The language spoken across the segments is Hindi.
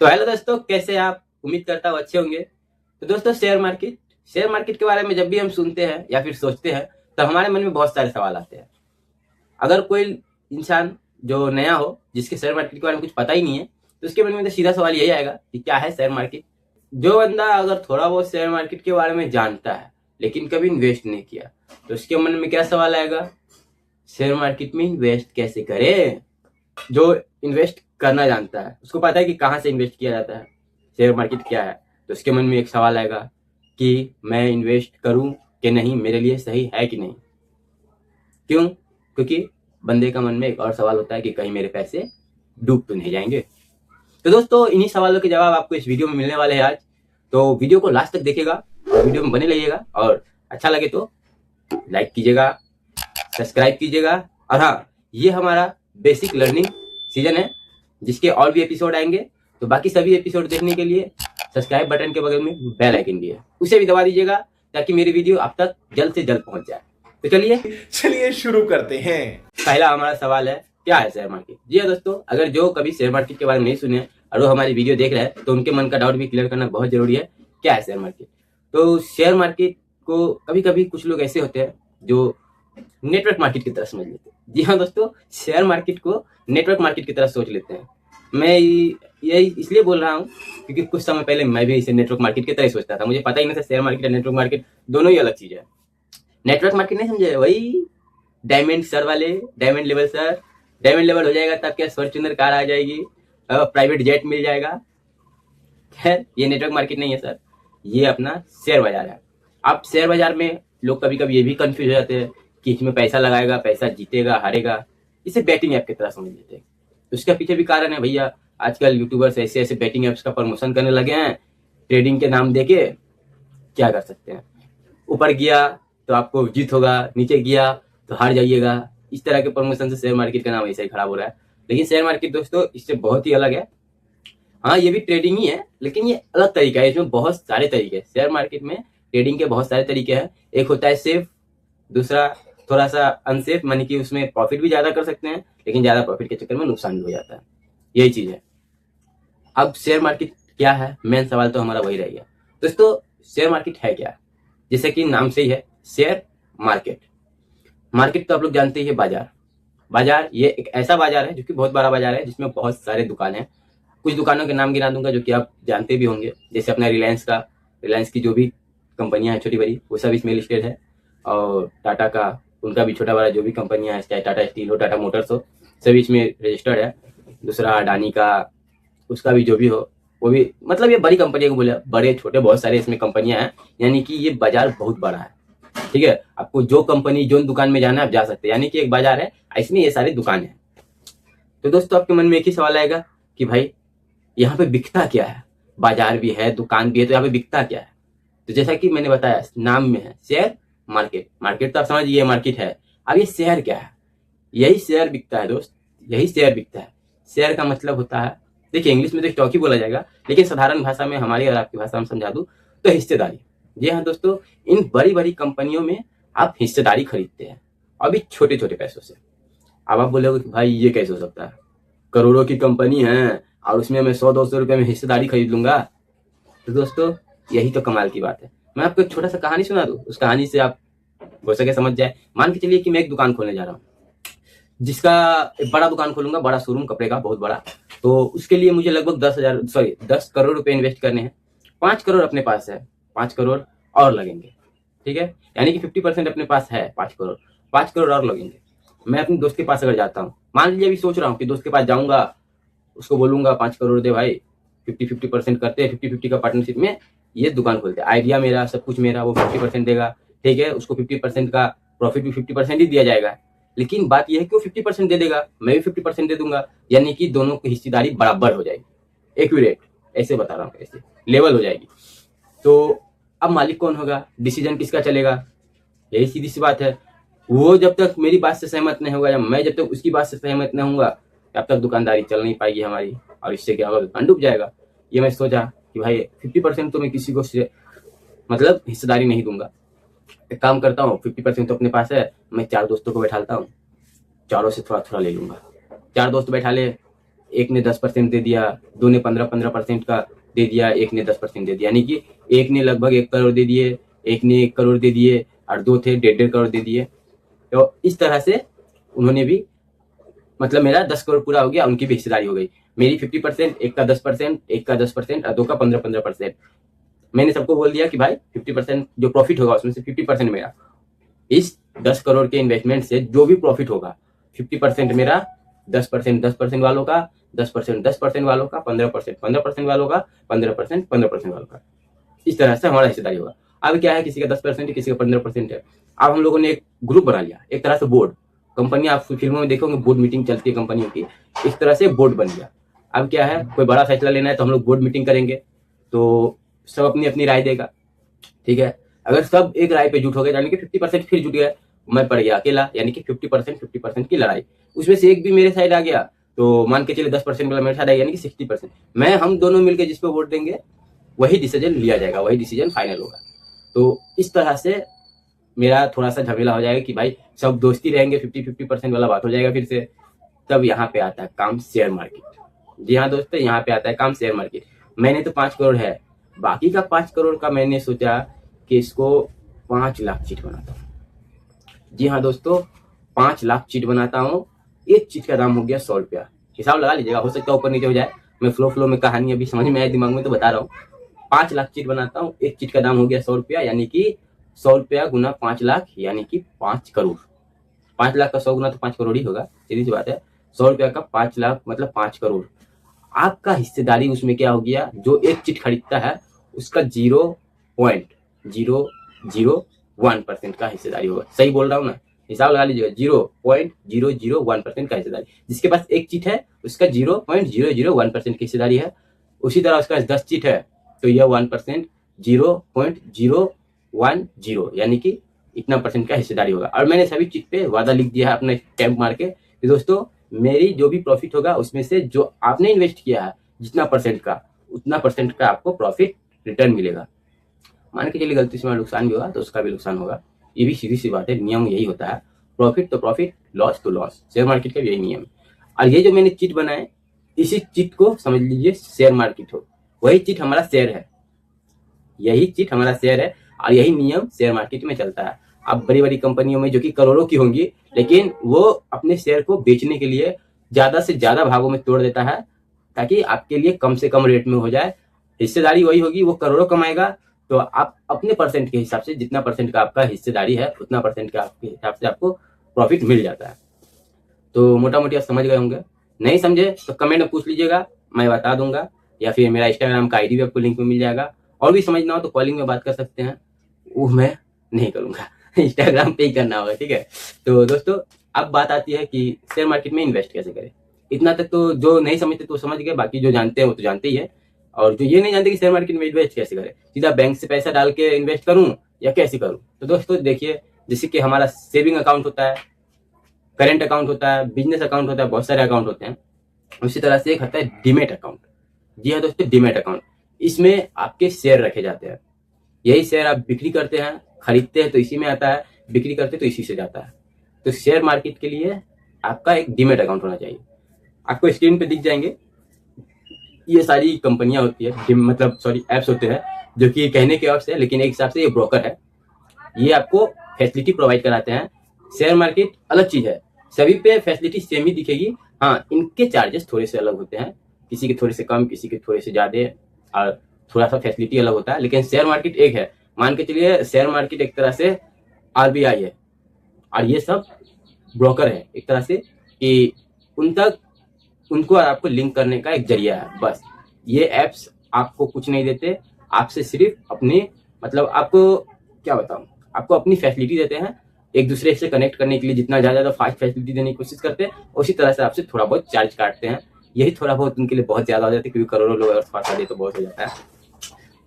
तो हेलो दोस्तों, कैसे आप? उम्मीद करता हूँ अच्छे होंगे। तो दोस्तों, शेयर मार्केट के बारे में जब भी हम सुनते हैं या फिर सोचते हैं तो हमारे मन में बहुत सारे सवाल आते हैं। अगर कोई इंसान जो नया हो, जिसके शेयर मार्केट के बारे में कुछ पता ही नहीं है, तो उसके मन में तो सीधा सवाल यही आएगा कि क्या है शेयर मार्केट। जो बंदा अगर थोड़ा बहुत शेयर मार्केट के बारे में जानता है लेकिन कभी इन्वेस्ट नहीं किया, तो उसके मन में क्या सवाल आएगा? शेयर मार्केट में इन्वेस्ट कैसे करें। जो इन्वेस्ट करना जानता है, उसको पता है कि कहाँ से इन्वेस्ट किया जाता है, शेयर मार्केट क्या है, तो उसके मन में एक सवाल आएगा कि मैं इन्वेस्ट करूं कि नहीं, मेरे लिए सही है कि नहीं। क्यों? क्योंकि बंदे का मन में एक और सवाल होता है कि कहीं मेरे पैसे डूब तो नहीं जाएंगे। तो दोस्तों, इन्हीं सवालों के जवाब आपको इस वीडियो में मिलने वाले हैं आज। तो वीडियो को लास्ट तक देखिएगा और वीडियो में बने रहिएगा, और अच्छा लगे तो लाइक कीजिएगा, सब्सक्राइब कीजिएगा। और हाँ, ये हमारा बेसिक लर्निंग सीजन है, जिसके और भी एपिसोड आएंगे। तो बाकी सभी एपिसोड देखने के लिए सब्सक्राइब बटन के बगल में बेल आइकन भी है, उसे भी दबा दीजिएगा ताकि मेरी वीडियो आप तक जल्द से जल्द पहुंच जाए। तो चलिए शुरू करते हैं। पहला हमारा सवाल है, क्या है शेयर मार्केट? जी हाँ दोस्तों, अगर जो कभी शेयर मार्केट के बारे में नहीं सुने और वो हमारी वीडियो देख रहे हैं तो उनके मन का डाउट भी क्लियर करना बहुत जरूरी है। क्या है शेयर मार्केट? तो शेयर मार्केट को कभी कभी कुछ लोग ऐसे होते हैं जो नेटवर्क मार्केट की तरह समझ लेते हैं। जी हाँ दोस्तों, शेयर मार्केट को नेटवर्क मार्केट की तरह सोच लेते हैं। मैं यही इसलिए बोल रहा हूँ क्योंकि कुछ समय पहले मैं भी इसे नेटवर्क मार्केट की तरह ही सोचता था। मुझे पता ही नहीं था शेयर मार्केट और नेटवर्क मार्केट दोनों ही अलग चीज है। नेटवर्क मार्केट नहीं समझे, वही डायमंड सर वाले, diamond level sir. Diamond level हो जाएगा तब क्या फॉर्च्यूनर कार आ जाएगी, प्राइवेट जेट मिल जाएगा। खैर, ये नेटवर्क मार्केट नहीं है सर, ये अपना शेयर बाजार है। अब शेयर बाजार में लोग कभी कभी ये भी कंफ्यूज हो जाते हैं कि इसमें पैसा लगाएगा, पैसा जीतेगा हारेगा। इसे बैटिंग ऐप की तरह समझ लेते हैं। तो उसके पीछे भी कारण है भैया। आजकल यूट्यूबर्स ऐसे ऐसे बैटिंग एप्स का प्रमोशन करने लगे हैं, ट्रेडिंग के नाम देके। क्या कर सकते हैं, ऊपर गया तो आपको जीत होगा, नीचे गया तो हार जाइएगा। इस तरह के प्रमोशन से शेयर मार्केट का नाम ऐसे ही खराब हो रहा है। लेकिन शेयर मार्केट दोस्तों इससे बहुत ही अलग है। हाँ, ये भी ट्रेडिंग ही है, लेकिन ये अलग तरीका है। इसमें बहुत सारे तरीके हैं। शेयर मार्केट में ट्रेडिंग के बहुत सारे तरीके हैं। एक होता है सेफ, दूसरा थोड़ा सा अनसेफ, मानी कि उसमें प्रॉफिट भी ज्यादा कर सकते हैं लेकिन ज्यादा प्रॉफिट के चक्कर में नुकसान भी हो जाता है। यही चीज है। अब शेयर मार्केट क्या है, मेन सवाल तो हमारा वही रहेगा। दोस्तों, शेयर मार्केट है क्या? जैसे कि नाम से ही है, शेयर मार्केट। मार्केट तो आप लोग जानते ही है, बाजार। बाजार ये एक ऐसा बाजार है जो कि बहुत बड़ा बाजार है, जिसमें बहुत सारे दुकान है। कुछ दुकानों के नाम गिना दूंगा जो कि आप जानते भी होंगे, जैसे अपना रिलायंस की जो भी कंपनियां हैं छोटी बड़ी, वो सब इसमें लिस्टेड है। और टाटा का, उनका भी छोटा बड़ा जो भी कंपनियां हैं, चाहे टाटा स्टील हो, टाटा मोटर्स हो, सभी इसमें रजिस्टर्ड है। दूसरा अडानी का, उसका भी जो भी हो, वो भी, मतलब ये बड़ी कंपनियों को बोले, बड़े छोटे बहुत सारे इसमें कंपनियां हैं। यानी कि ये बाजार बहुत बड़ा है। ठीक है, आपको जो कंपनी जो दुकान में जाना है आप जा सकते हैं, यानी कि एक बाजार है, इसमें ये सारी दुकान है। तो दोस्तों, आपके मन में एक ही सवाल आएगा कि भाई यहाँ पे बिकता क्या है? बाजार भी है, दुकान भी है, तो यहाँ पे बिकता क्या है? तो जैसा कि मैंने बताया, नाम में है शेयर मार्केट। मार्केट तो आप समझिए मार्केट है। अब ये शेयर क्या है? यही शेयर बिकता है दोस्त, यही शेयर बिकता है। शेयर का मतलब होता है, देखिए इंग्लिश में तो स्टॉक ही बोला जाएगा, लेकिन साधारण भाषा में, हमारी और आपकी भाषा में समझा दूं तो हिस्सेदारी। जी हाँ दोस्तों, इन बड़ी बड़ी कंपनियों में आप हिस्सेदारी खरीदते हैं, अभी छोटे छोटे पैसों से। अब आप बोलोगे कि भाई ये कैसे हो सकता है, करोड़ों की कंपनी है और उसमें मैं 100-200 रुपए में हिस्सेदारी खरीद लूंगा। तो दोस्तों, यही तो कमाल की बात है। मैं आपको एक छोटा सा कहानी सुना दूं, उस कहानी से आप हो सके समझ जाए। मान के चलिए कि मैं एक दुकान खोलने जा रहा हूँ, जिसका एक बड़ा दुकान खोलूंगा, बड़ा शोरूम कपड़े का, बहुत बड़ा। तो उसके लिए मुझे लगभग 10 करोड़ रुपए इन्वेस्ट करने हैं। 5 करोड़ अपने पास है, 5 करोड़ और लगेंगे। ठीक है, यानी कि 50% अपने पास है, 5 करोड़, 5 करोड़ और लगेंगे। मैं अपने दोस्त के पास अगर जाता हूँ, मान लीजिए अभी सोच रहा हूँ कि दोस्त के पास जाऊंगा, उसको बोलूंगा 5 करोड़ दे भाई, 50-50% करते हैं, 50-50 का पार्टनरशिप में ये दुकान खोलते हैं। आइडिया मेरा, सब कुछ मेरा, वो 50% देगा। ठीक है, उसको 50% का प्रॉफिट भी 50% ही दिया जाएगा। लेकिन बात यह है कि वो 50% दे देगा, मैं भी 50% दे दूंगा, यानी कि दोनों की हिस्सेदारी बराबर हो जाएगी, एक्यूरेट। ऐसे बता रहा हूँ, ऐसे लेवल हो जाएगी। तो अब मालिक कौन होगा, डिसीजन किसका चलेगा? यही सीधी सी बात है। वो जब तक मेरी बात से सहमत नहीं होगा, या मैं जब तक उसकी बात से सहमत नहीं होऊंगा, तब तक दुकानदारी चल नहीं पाएगी हमारी, और इससे क्या होगा, दुकान डूब जाएगा। ये मैं सोचा कि भाई 50% तो मैं किसी को मतलब हिस्सेदारी नहीं दूंगा। एक काम करता हूँ, 50% तो अपने पास है, मैं 4 दोस्तों को बैठाता हूँ, चारों से थोड़ा थोड़ा ले लूंगा। 4 दोस्त बैठा ले, एक ने 10% दे दिया, दो ने 15% का दे दिया, एक ने 10% दे दिया, यानी कि एक ने लगभग 1 करोड़ दे दिए, एक ने 1 करोड़ दे दिए और दो थे 1.5 करोड़ दे दिए। तो इस तरह से उन्होंने भी, मतलब मेरा 10 करोड़ पूरा हो गया, उनकी भी हिस्सेदारी हो गई। मेरी 50%, एक का 10%, एक का 10% और दो का 15%। मैंने सबको बोल दिया कि भाई 50% जो प्रॉफिट होगा उसमें से 50% मेरा। इस 10 करोड़ के इन्वेस्टमेंट से जो भी प्रॉफिट होगा 50% मेरा, 10% 10% वालों का, 10% 10% वालों का, 15% 15% वालों का, 15% 15% वालों का। इस तरह से हमारा हिस्सेदारी होगा। अब क्या है, किसी का 10% है, किसी का 15% है। अब हम लोगों ने एक ग्रुप बना लिया, एक तरह से बोर्ड। कंपनी आप फिल्मों में देखोगे बोर्ड मीटिंग चलती है कंपनियों की, इस तरह से बोर्ड बन गया। अब क्या है, कोई बड़ा फैसला लेना है तो हम लोग बोर्ड मीटिंग करेंगे, तो सब अपनी अपनी राय देगा, ठीक है। अगर सब एक राय पे जुट हो गए यानी कि 50% फिर जुट गया, मैं पड़ गया अकेला, यानी कि 50% की लड़ाई। उसमें से एक भी मेरे साइड आ गया तो मान के चले 10% वाला मेरे साइड आया, यानी कि 60%। मैं हम दोनों मिलकर जिस पे वोट देंगे वही डिसीजन लिया जाएगा, वही डिसीजन फाइनल होगा। तो इस तरह से मेरा थोड़ा सा झमेला हो जाएगा कि भाई सब दोस्ती रहेंगे, 50-50% वाला बात हो जाएगा फिर से। तब यहाँ पे आता है काम शेयर मार्केट। जी हाँ दोस्तों, यहाँ पे आता है काम शेयर मार्केट। मैंने तो 5 करोड़ है, बाकी का 5 करोड़ का मैंने सोचा कि इसको 5 लाख चिट बनाता हूँ। जी हाँ दोस्तों, 5 लाख चिट बनाता हूँ। एक चिट का दाम हो गया 100 रुपया। हिसाब लगा लीजिएगा, हो सकता है ऊपर नीचे हो जाए। मैं फ्लो में कहानी अभी समझ में आए दिमाग में तो बता रहा हूँ। 5 लाख चिट बनाता हूँ, एक चिट का दाम हो गया 100 रुपया, यानी कि 100 रुपया गुना 5 लाख, यानी कि 5 करोड़। 5 लाख का 100 गुना तो 5 करोड़ ही होगा, सीधी सी बात है। 100 रुपया का 5 लाख मतलब 5 करोड़। आपका हिस्सेदारी उसमें क्या हो गया, जो एक चिट खरीदता है उसका 0.001% का हिस्सेदारी होगा। सही बोल रहा हूँ ना, हिसाब लगा लीजिएगा, 0.001% का हिस्सेदारी। जिसके पास एक चिट है उसका 0.001% की हिस्सेदारी है। उसी तरह उसका 10 चिट है तो यह 1%, 0.010, यानी कि इतना % का हिस्सेदारी होगा। और मैंने सभी चिट पे वादा लिख दिया है अपने स्टैम्प मार के कि दोस्तों मेरी जो भी प्रॉफिट होगा उसमें से जो आपने इन्वेस्ट किया है जितना % का, उतना % का आपको प्रॉफिट रिटर्न मिलेगा। मान के चलिए गलती से मेरा नुकसान भी होगा तो उसका भी नुकसान होगा। ये भी सीधी सी बात है, नियम यही होता है। प्रॉफिट तो प्रॉफिट, लॉस तो लॉस, शेयर मार्केट का यही नियम है। और ये जो मैंने चिट बनाए, इसी चिट को समझ लीजिए शेयर मार्केट हो, वही चिट हमारा शेयर है, यही चिट हमारा शेयर है और यही नियम शेयर मार्केट में चलता है। अब बड़ी बड़ी कंपनियों में जो कि करोड़ों की होंगी, लेकिन वो अपने शेयर को बेचने के लिए ज्यादा से ज्यादा भागों में तोड़ देता है ताकि आपके लिए कम से कम रेट में हो जाए। हिस्सेदारी वही होगी, वो करोड़ों कमाएगा तो आप अपने % के हिसाब से, जितना % का आपका हिस्सेदारी है उतना % का आपके हिसाब से आपको प्रॉफिट मिल जाता है। तो मोटा मोटी आप समझ गए होंगे। नहीं समझे तो कमेंट में पूछ लीजिएगा, मैं बता दूंगा, या फिर मेरा इंस्टाग्राम का आईडी भी आपको लिंक में मिल जाएगा। और भी समझना हो तो कॉलिंग में बात कर सकते हैं, वो मैं नहीं करूंगा इंस्टाग्राम पे ही करना होगा, ठीक है। तो दोस्तों अब बात आती है कि शेयर मार्केट में इन्वेस्ट कैसे करें। इतना तक तो जो नहीं समझते तो समझ गए, बाकी जो जानते हैं वो तो जानते ही है। और जो ये नहीं जानते कि शेयर मार्केट में इन्वेस्ट कैसे करें, सीधा बैंक से पैसा डाल के इन्वेस्ट करूं या कैसे करूं, तो दोस्तों देखिए, जैसे कि हमारा सेविंग अकाउंट होता है, करेंट अकाउंट होता है, बिजनेस अकाउंट होता है, बहुत सारे अकाउंट होते हैं। उसी तरह से एक होता है डीमेट अकाउंट। जी हाँ दोस्तों, डीमेट अकाउंट, इसमें आपके शेयर रखे जाते हैं। यही शेयर आप बिक्री करते हैं, खरीदते हैं तो इसी में आता है, बिक्री करते तो इसी से जाता है। तो शेयर मार्केट के लिए आपका एक डीमेट अकाउंट होना चाहिए। आपको स्क्रीन पे दिख जाएंगे, ये सारी कंपनियां होती है, मतलब सॉरी ऐप्स होते हैं, जो कि कहने के ऐप्स है लेकिन एक हिसाब से ये ब्रोकर है। ये आपको फैसिलिटी प्रोवाइड कराते हैं। शेयर मार्केट अलग चीज है, सभी पे फैसिलिटी सेम ही दिखेगी। हाँ, इनके चार्जेस थोड़े से अलग होते हैं, किसी के थोड़े से कम, किसी के थोड़े से ज्यादा, और थोड़ा सा फैसिलिटी अलग होता है। लेकिन शेयर मार्केट एक है, मान के चलिए शेयर मार्केट एक तरह से RBI है और ये सब ब्रोकर है एक तरह से, कि उन तक उनको और आपको लिंक करने का एक जरिया है बस। ये एप्स आपको कुछ नहीं देते, आपसे सिर्फ अपने, मतलब आपको क्या बताऊं, आपको अपनी फैसिलिटी देते हैं। एक दूसरे से कनेक्ट करने के लिए जितना ज्यादा फास्ट फैसिलिटी देने की कोशिश करते हैं, उसी तरह से आपसे थोड़ा बहुत चार्ज काटते हैं। यही थोड़ा बहुत उनके लिए बहुत ज्यादा हो जाता है, क्योंकि करोड़ों लोग अगर फंसा दे तो बहुत हो जाता है।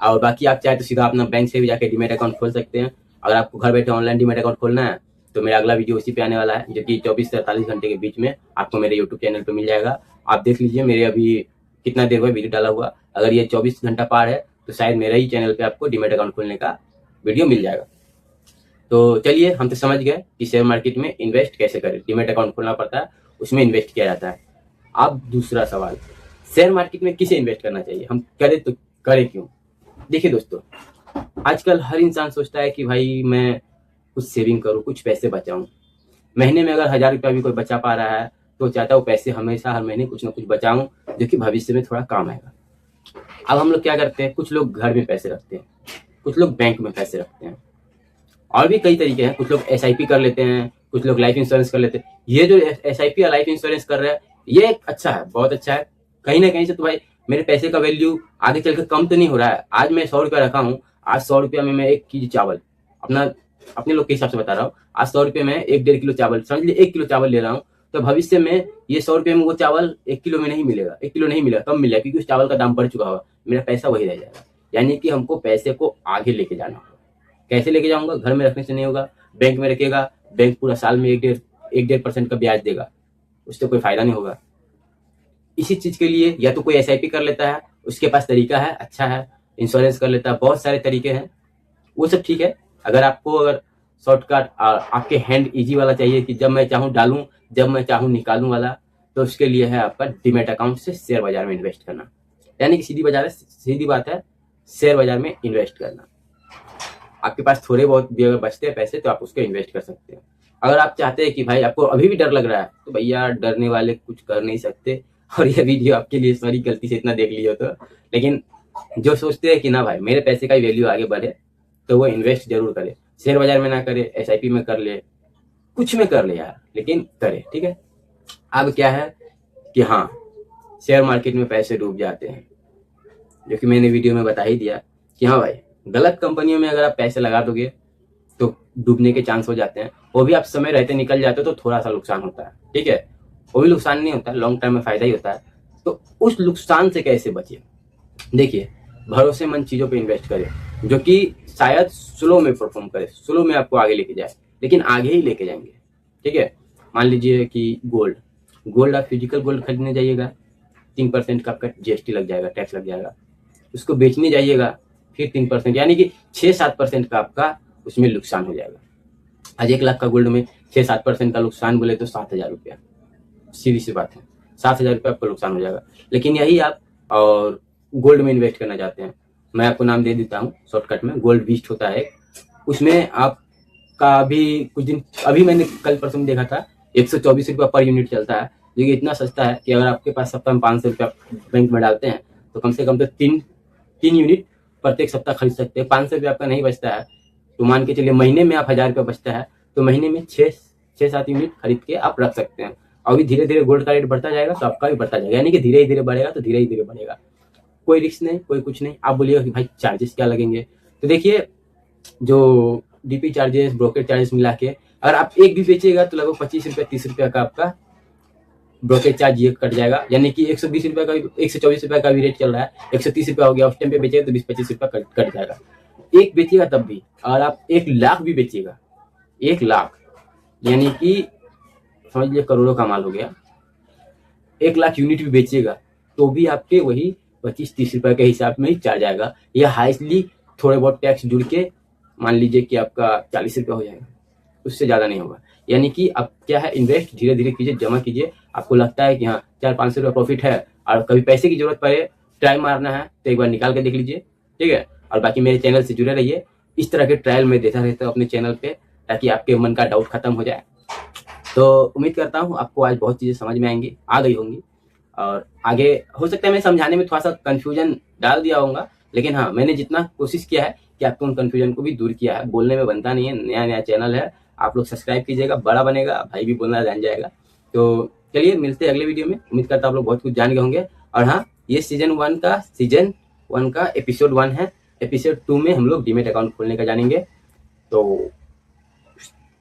और बाकी आप चाहे तो सीधा अपना बैंक से भी जाके डीमेट अकाउंट खोल सकते हैं। अगर आपको घर बैठे ऑनलाइन डीमेट अकाउंट खोलना है तो मेरा अगला वीडियो उसी पे आने वाला है, जो कि 24 से 48 घंटे के बीच में आपको मेरे यूट्यूब चैनल पे मिल जाएगा। आप देख लीजिए, मेरे अभी कितना देर हुआ वीडियो डाला हुआ, अगर ये 24 घंटा पार है तो शायद मेरे ही चैनल पे आपको डीमेट अकाउंट खोलने का वीडियो मिल जाएगा। तो चलिए, हम तो समझ गए कि शेयर मार्केट में इन्वेस्ट कैसे करें। डीमेट अकाउंट खोलना पड़ता है, उसमें इन्वेस्ट किया जाता है। अब दूसरा सवाल, शेयर मार्केट में किसे इन्वेस्ट करना चाहिए, हम करें तो करें क्यों। देखिए दोस्तों, आजकल हर इंसान सोचता है कि भाई मैं कुछ सेविंग करूँ, कुछ पैसे बचाऊं। महीने में अगर 1000 रुपया भी कोई बचा पा रहा है तो चाहता है वो पैसे हमेशा हर महीने कुछ ना कुछ बचाऊं, जो कि भविष्य में थोड़ा काम आएगा। अब हम लोग क्या करते हैं, कुछ लोग घर में पैसे रखते हैं, कुछ लोग बैंक में पैसे रखते हैं, और भी कई तरीके हैं। कुछ लोग SIP कर लेते हैं, कुछ लोग लाइफ इंश्योरेंस कर लेते हैं। ये जो SIP या लाइफ इंश्योरेंस कर रहे हैं, ये अच्छा है, बहुत अच्छा है। कहीं ना कहीं से तो भाई मेरे पैसे का वैल्यू आगे चल के कम तो नहीं हो रहा है। आज मैं 100 रुपया रखा हूँ, आज 100 रुपया में मैं 1 केजी चावल, अपने लोग के हिसाब से बता रहा हूँ, आज 100 रुपये में 1-1.5 किलो चावल, समझ लीजिए 1 किलो चावल ले रहा हूँ। तो भविष्य में ये 100 रुपये में वो चावल 1 किलो में नहीं मिलेगा, 1 किलो नहीं मिलेगा, कम मिलेगा, क्योंकि उस चावल का दाम बढ़ चुका होगा, मेरा पैसा वही रह जाएगा। यानी कि हमको पैसे को आगे लेके जाना होगा। कैसे लेके जाऊंगा, घर में रखने से नहीं होगा, बैंक में रखेगा, बैंक पूरा साल में 1-1.5% का ब्याज देगा, उससे कोई फायदा नहीं होगा। इसी चीज के लिए या तो कोई SIP कर लेता है, उसके पास तरीका है, अच्छा है, इंश्योरेंस कर लेता है, बहुत सारे तरीके हैं, वो सब ठीक है। अगर शॉर्टकट और आपके हैंड इजी वाला चाहिए कि जब मैं चाहूँ डालूं, जब मैं चाहूँ निकालूं वाला, तो उसके लिए है आपका डीमैट अकाउंट से शेयर बाजार में इन्वेस्ट करना। यानी कि सीधी बात है, शेयर बाजार में इन्वेस्ट करना। आपके पास थोड़े बहुत भी अगर बचते हैं पैसे तो आप उसको इन्वेस्ट कर सकते हैं। अगर आप चाहते हैं कि भाई आपको अभी भी डर लग रहा है, तो भैया डरने वाले कुछ कर नहीं सकते। और ये वीडियो आपके लिए सॉरी गलती से इतना देख लियो तो, लेकिन जो सोचते हैं कि ना भाई मेरे पैसे का वैल्यू आगे बढ़े, तो वो इन्वेस्ट जरूर करे। शेयर बाजार में ना करे, SIP में कर ले, कुछ में कर ले यार, लेकिन करे, ठीक है। अब क्या है कि हाँ, शेयर मार्केट में पैसे डूब जाते हैं, जो कि मैंने वीडियो में बता ही दिया कि हाँ भाई, गलत कंपनियों में अगर आप पैसे लगा दोगे तो डूबने के चांस हो जाते हैं। वो भी आप समय रहते निकल जाते हो तो थोड़ा सा नुकसान होता है, ठीक है, वो भी नुकसान नहीं होता, लॉन्ग टर्म में फायदा ही होता है। तो उस नुकसान से कैसे बचे, देखिए, भरोसेमंद चीजों पे इन्वेस्ट करें जो कि शायद स्लो में परफॉर्म करे, स्लो में आपको आगे लेके जाए, लेकिन आगे ही लेके जाएंगे, ठीक है। मान लीजिए कि गोल्ड आप फिजिकल गोल्ड खरीदने जाइएगा, 3% का आपका GST लग जाएगा, टैक्स लग जाएगा। उसको बेचने जाइएगा, फिर 3%, यानी कि 6-7% का आपका उसमें नुकसान हो जाएगा। आज 1 लाख का गोल्ड में 6-7% का नुकसान बोले तो 7,000 रुपया, सीधी सी बात है, 7,000 रुपया आपको नुकसान हो जाएगा। लेकिन यही आप और गोल्ड में इन्वेस्ट करना चाहते हैं, मैं आपको नाम दे देता हूँ शॉर्टकट में, गोल्ड बीस्ट होता है, उसमें आपका अभी कुछ दिन, अभी मैंने कल परसों में देखा था 124 रुपया पर यूनिट चलता है, जो कि इतना सस्ता है कि अगर आपके पास सप्ताह में 500 रुपया बैंक में डालते हैं तो कम से कम तो 3 यूनिट प्रत्येक सप्ताह खरीद सकते हैं। 500 रुपया आपका नहीं बचता है तो मान के चलिए महीने में आप 1000 रुपया बचता है, तो महीने में 6-7 यूनिट खरीद के आप रख सकते हैं। अभी धीरे धीरे गोल्ड का रेट बढ़ता जाएगा तो आपका भी बढ़ता जाएगा, यानी कि धीरे धीरे बढ़ेगा तो धीरे ही धीरे बढ़ेगा, कोई रिस्क नहीं, कोई कुछ नहीं। आप बोलिएगा कि भाई चार्जेस क्या लगेंगे, तो देखिए, जो DP चार्जेस, ब्रोकरेज चार्जेस मिला के अगर आप एक भी बेचिएगा तो लगभग 25 रुपया 30 रुपया का आपका ब्रोकरेज चार्ज ये कट जाएगा। यानी कि 120 रुपया का, 124 रुपया का भी रेट चल रहा है, 130 रुपया हो गया, उस टाइम पे बेचेगा तो 20-25 रुपया कट जाएगा। एक बेचिएगा तब भी, और आप 1 लाख भी बेचिएगा, 1 लाख यानी कि समझ लीजिए करोड़ों का माल हो गया, 1 लाख यूनिट भी बेचिएगा तो भी आपके वही 25-30 रुपए के हिसाब में ही चार्ज आएगा, या हाईली थोड़े बहुत टैक्स जुड़ के मान लीजिए कि आपका 40 रुपया हो जाएगा, उससे ज्यादा नहीं होगा। यानी कि आप क्या है, इन्वेस्ट धीरे धीरे कीजिए, जमा कीजिए। आपको लगता है कि हाँ 400-500 रुपया प्रॉफिट है और कभी पैसे की जरूरत पड़े, ट्राई मारना है तो एक बार निकाल के देख लीजिए, ठीक है। और बाकी मेरे चैनल से जुड़े रहिए, इस तरह के ट्रायल में देता रहता हूँ अपने चैनल पे, ताकि आपके मन का डाउट खत्म हो जाए। तो उम्मीद करता हूँ आपको आज बहुत चीजें समझ में आ गई होंगी, और आगे हो सकता है मैं समझाने में थोड़ा सा कंफ्यूजन डाल दिया होगा, लेकिन हाँ मैंने जितना कोशिश किया है कि आपको उन कंफ्यूजन को भी दूर किया है। बोलने में बनता नहीं है, नया चैनल है, आप लोग सब्सक्राइब कीजिएगा, बड़ा बनेगा, भाई भी बोलना जान जाएगा। तो चलिए मिलते हैं अगले वीडियो में, उम्मीद करता हूँ आप लोग बहुत कुछ जान गए होंगे। और हाँ, ये सीजन 1 का एपिसोड 1 है, एपिसोड 2 में हम लोग डीमैट अकाउंट खोलने का जानेंगे। तो